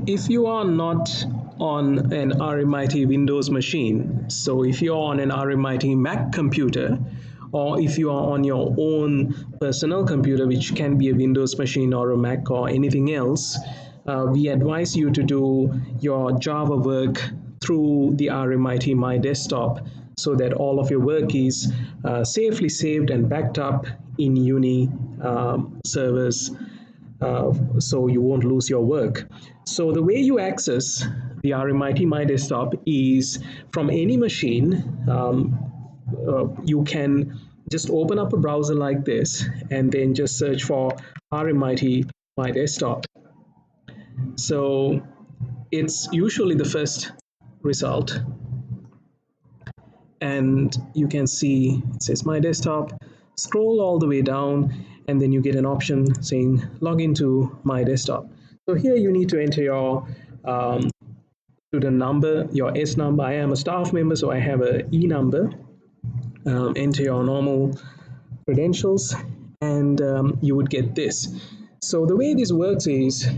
if you are not on an RMIT Windows machine, so if you're on an RMIT Mac computer, or if you are on your own personal computer, which can be a Windows machine or a Mac or anything else, we advise you to do your Java work through the RMIT myDesktop so that all of your work is safely saved and backed up in Uni servers, so you won't lose your work. So the way you access the RMIT myDesktop is from any machine. You can just open up a browser like this and then just search for RMIT myDesktop. So it's usually the first result, and you can see it says myDesktop. Scroll all the way down and then you get an option saying log into myDesktop. So here you need to enter your student number, your S number. I am a staff member, so I have a E number. Enter your normal credentials and you would get this. So the way this works is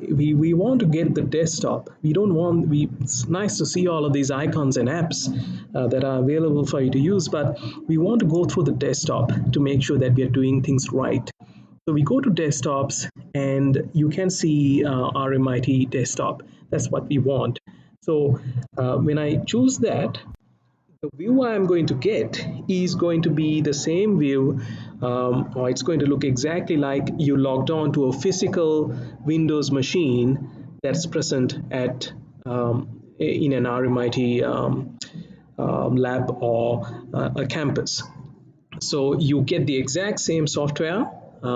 we want to get the desktop. It's nice to see all of these icons and apps that are available for you to use, but we want to go through the desktop to make sure that we are doing things right. So we go to desktops and you can see RMIT desktop. That's what we want. So when I choose that, the view I'm going to get is going to be the same view, or it's going to look exactly like you logged on to a physical Windows machine that's present at in an RMIT lab or a campus. So you get the exact same software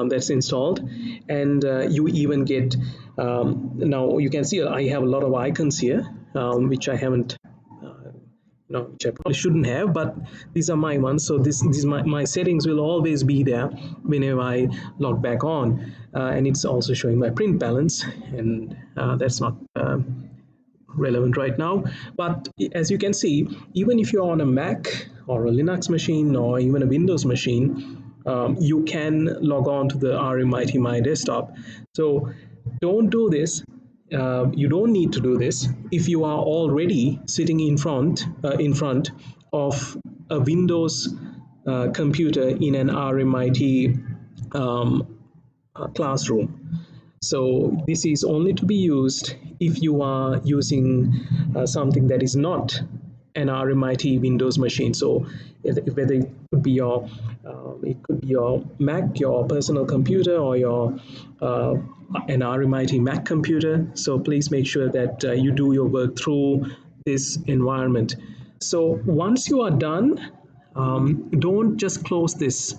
that's installed, and you even get now you can see I have a lot of icons here, which I haven't which I probably shouldn't have, but these are my ones. So my settings will always be there whenever I log back on, and it's also showing my print balance, and that's not relevant right now. But as you can see, even if you're on a Mac or a Linux machine or even a Windows machine, you can log on to the RMIT myDesktop. So don't do this. You don't need to do this if you are already sitting in front of a Windows computer in an RMIT classroom. So this is only to be used if you are using something that is not an RMIT Windows machine. So whether it could be your Mac, your personal computer, or your an RMIT Mac computer. So please make sure that you do your work through this environment. So once you are done, don't just close this.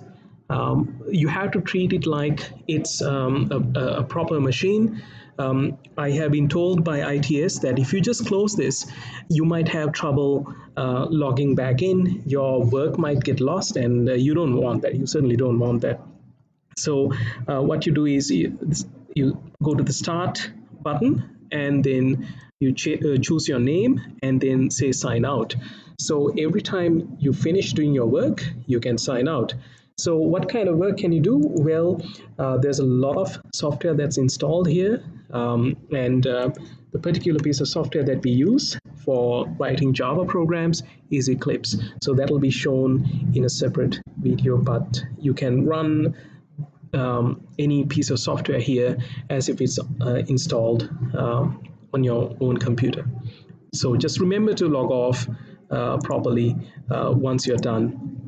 You have to treat it like it's a proper machine. I have been told by ITS that if you just close this, you might have trouble logging back in. Your work might get lost, and you don't want that. You certainly don't want that. So what you do is you go to the Start button, and then you choose your name, and then say Sign Out. So every time you finish doing your work, you can sign out. So what kind of work can you do? Well, there's a lot of software that's installed here, and the particular piece of software that we use for writing Java programs is Eclipse. So that'll be shown in a separate video, but you can run any piece of software here as if it's installed on your own computer. So just remember to log off properly once you're done.